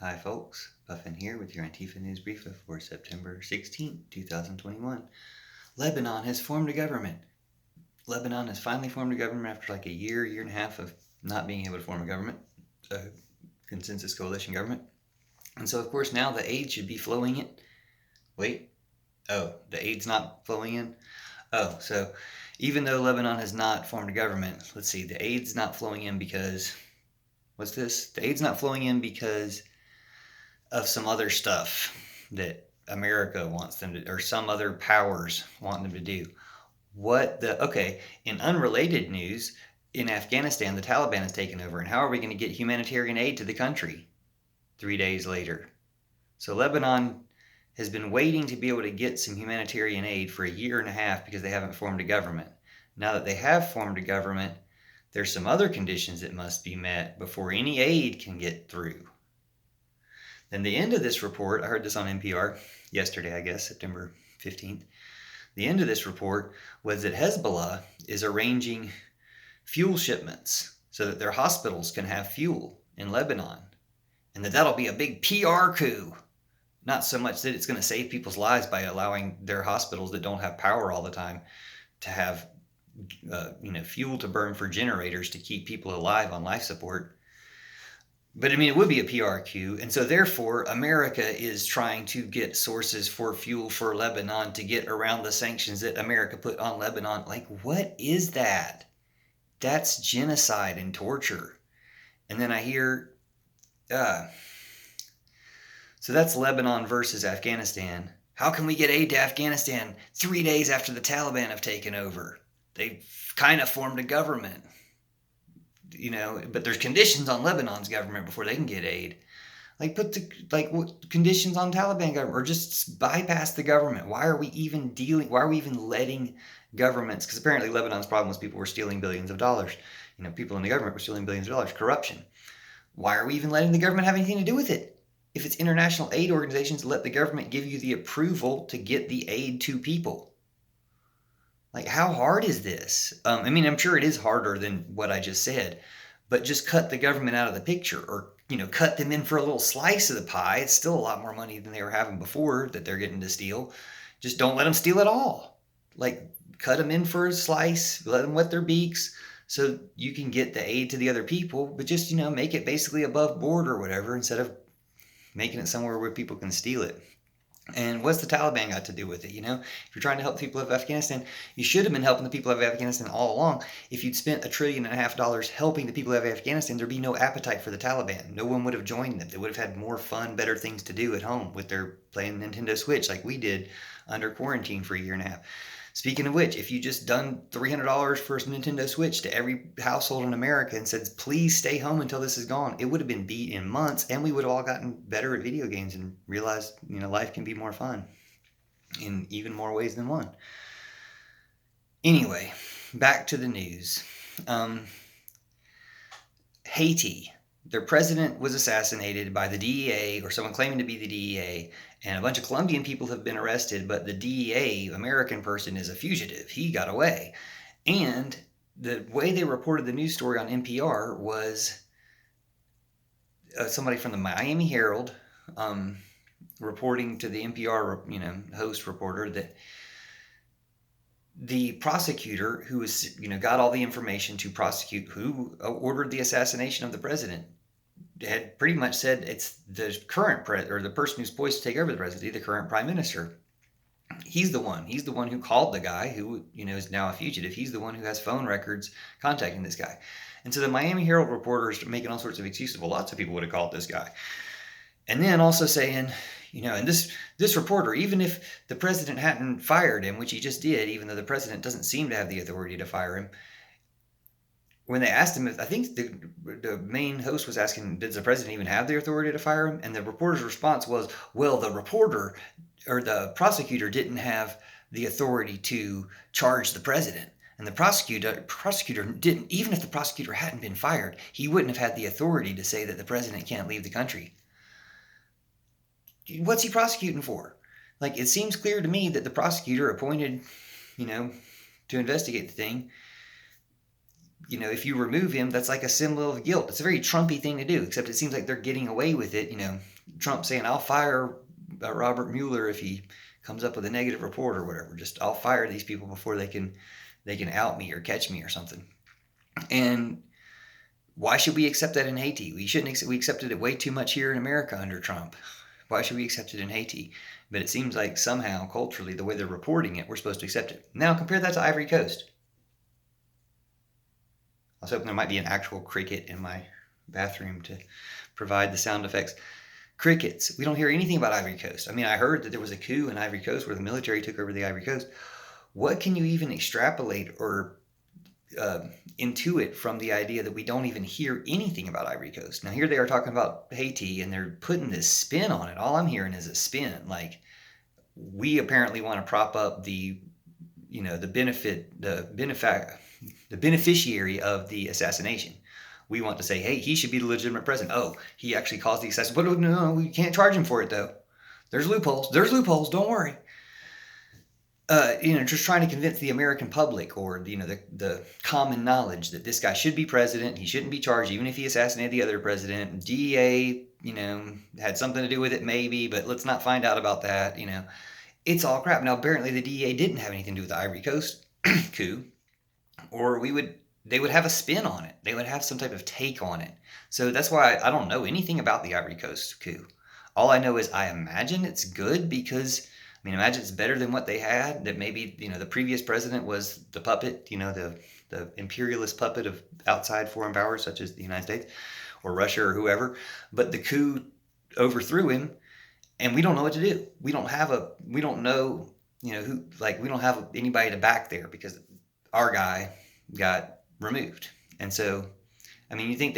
Hi folks, Puffin here with your Antifa News Briefa for September 16th, 2021. Lebanon has formed a government. Lebanon has finally formed a government after like a year and a half of not being able to form a government, a consensus coalition government. And so of course now the aid should be flowing in. The aid's not flowing in? So even though Lebanon has not formed a government, let's see, the aid's not flowing in because, what's this? The aid's not flowing in because of some other stuff that America wants them to, or some other powers want them to do. In unrelated news, in Afghanistan, the Taliban has taken over, and how are we going to get humanitarian aid to the country 3 days later? So Lebanon has been waiting to be able to get some humanitarian aid for a year and a half because they haven't formed a government. Now that they have formed a government, there's some other conditions that must be met before any aid can get through. Then the end of this report, I heard this on NPR yesterday, I guess, September 15th. The end of this report was that Hezbollah is arranging fuel shipments so that their hospitals can have fuel in Lebanon. And that'll be a big PR coup. Not so much that it's going to save people's lives by allowing their hospitals that don't have power all the time to have fuel to burn for generators to keep people alive on life support. But I mean, it would be a PR coup. And so therefore, America is trying to get sources for fuel for Lebanon to get around the sanctions that America put on Lebanon. Like, what is that? That's genocide and torture. And then I hear, so that's Lebanon versus Afghanistan. How can we get aid to Afghanistan 3 days after the Taliban have taken over? They've kind of formed a government. But there's conditions on Lebanon's government before they can get aid. Put conditions on Taliban government, or just bypass the government. Why are we even letting governments? Because apparently Lebanon's problem was people were stealing billions of dollars. People in the government were stealing billions of dollars. Corruption. Why are we even letting the government have anything to do with it? If it's international aid organizations, let the government give you the approval to get the aid to people. How hard is this? I'm sure it is harder than what I just said, but just cut the government out of the picture, or, cut them in for a little slice of the pie. It's still a lot more money than they were having before that they're getting to steal. Just don't let them steal it all. Cut them in for a slice, let them wet their beaks so you can get the aid to the other people, but just, make it basically above board or whatever instead of making it somewhere where people can steal it. And what's the Taliban got to do with it? If you're trying to help the people of Afghanistan, you should have been helping the people of Afghanistan all along. If you'd spent $1.5 trillion helping the people of Afghanistan, there'd be no appetite for the Taliban. No one would have joined them. They would have had more fun, better things to do at home with their playing Nintendo Switch like we did under quarantine for a year and a half. Speaking of which, if you just done $300 for a Nintendo Switch to every household in America and said, please stay home until this is gone, it would have been beat in months, and we would have all gotten better at video games and realized, life can be more fun in even more ways than one. Anyway, back to the news. Haiti. Their president was assassinated by the DEA, or someone claiming to be the DEA, and a bunch of Colombian people have been arrested, but the DEA, American person, is a fugitive. He got away. And the way they reported the news story on NPR was somebody from the Miami Herald reporting to the NPR, host reporter that the prosecutor who was, got all the information to prosecute, who ordered the assassination of the president, had pretty much said it's the current or the person who's poised to take over the presidency, the current prime minister. He's the one who called the guy who, is now a fugitive. He's the one who has phone records contacting this guy. And so the Miami Herald reporters are making all sorts of excuses. Well, lots of people would have called this guy. And then also saying, and this reporter, even if the president hadn't fired him, which he just did, even though the president doesn't seem to have the authority to fire him, when they asked him, I think the main host was asking, did the president even have the authority to fire him? And the reporter's response was, well, the reporter or the prosecutor didn't have the authority to charge the president. And the prosecutor didn't, even if the prosecutor hadn't been fired, he wouldn't have had the authority to say that the president can't leave the country. What's he prosecuting for? It seems clear to me that the prosecutor appointed, to investigate the thing, if you remove him, that's like a symbol of guilt. It's a very Trumpy thing to do, except it seems like they're getting away with it. Trump saying, I'll fire Robert Mueller if he comes up with a negative report or whatever. I'll fire these people before they can out me or catch me or something. And why should we accept that in Haiti? We shouldn't. We accepted it way too much here in America under Trump. Why should we accept it in Haiti? But it seems like somehow culturally, the way they're reporting it, we're supposed to accept it. Now compare that to Ivory Coast. I was hoping there might be an actual cricket in my bathroom to provide the sound effects. Crickets. We don't hear anything about Ivory Coast. I mean, I heard that there was a coup in Ivory Coast where the military took over the Ivory Coast. What can you even extrapolate or intuit from the idea that we don't even hear anything about Ivory Coast? Now, here they are talking about Haiti, and they're putting this spin on it. All I'm hearing is a spin. Like, we apparently want to prop up the beneficiary of the assassination. We want to say, hey, he should be the legitimate president. Oh, he actually caused the assassination. But no, we can't charge him for it, though. There's loopholes. Don't worry. Just trying to convince the American public or, the common knowledge that this guy should be president. He shouldn't be charged, even if he assassinated the other president. DEA, had something to do with it, maybe, but let's not find out about that. It's all crap. Now, apparently the DEA didn't have anything to do with the Ivory Coast coup, or they would have a spin on it. They would have some type of take on it. So that's why I don't know anything about the Ivory Coast coup. All I know is I imagine it's good because, imagine it's better than what they had, that maybe, the previous president was the puppet, the imperialist puppet of outside foreign powers such as the United States or Russia or whoever. But the coup overthrew him, and we don't know what to do. We don't know, who, we don't have anybody to back there because our guy got removed. And so, you think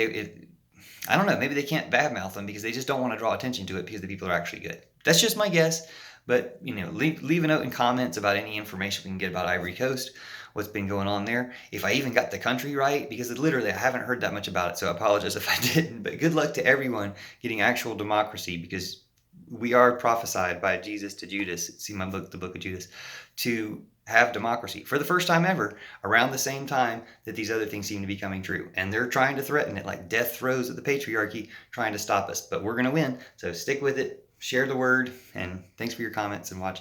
I don't know, maybe they can't badmouth them because they just don't want to draw attention to it because the people are actually good. That's just my guess. But, leave a note in comments about any information we can get about Ivory Coast, what's been going on there. If I even got the country right, because literally I haven't heard that much about it, so I apologize if I didn't. But good luck to everyone getting actual democracy, because we are prophesied by Jesus to Judas, see my book, The Book of Judas, to have democracy for the first time ever around the same time that these other things seem to be coming true. And throey're trying to threaten it like death throes at the patriarchy, trying to stop us. But we're going to win, so stick with it. Share the word, and thanks for your comments and watching.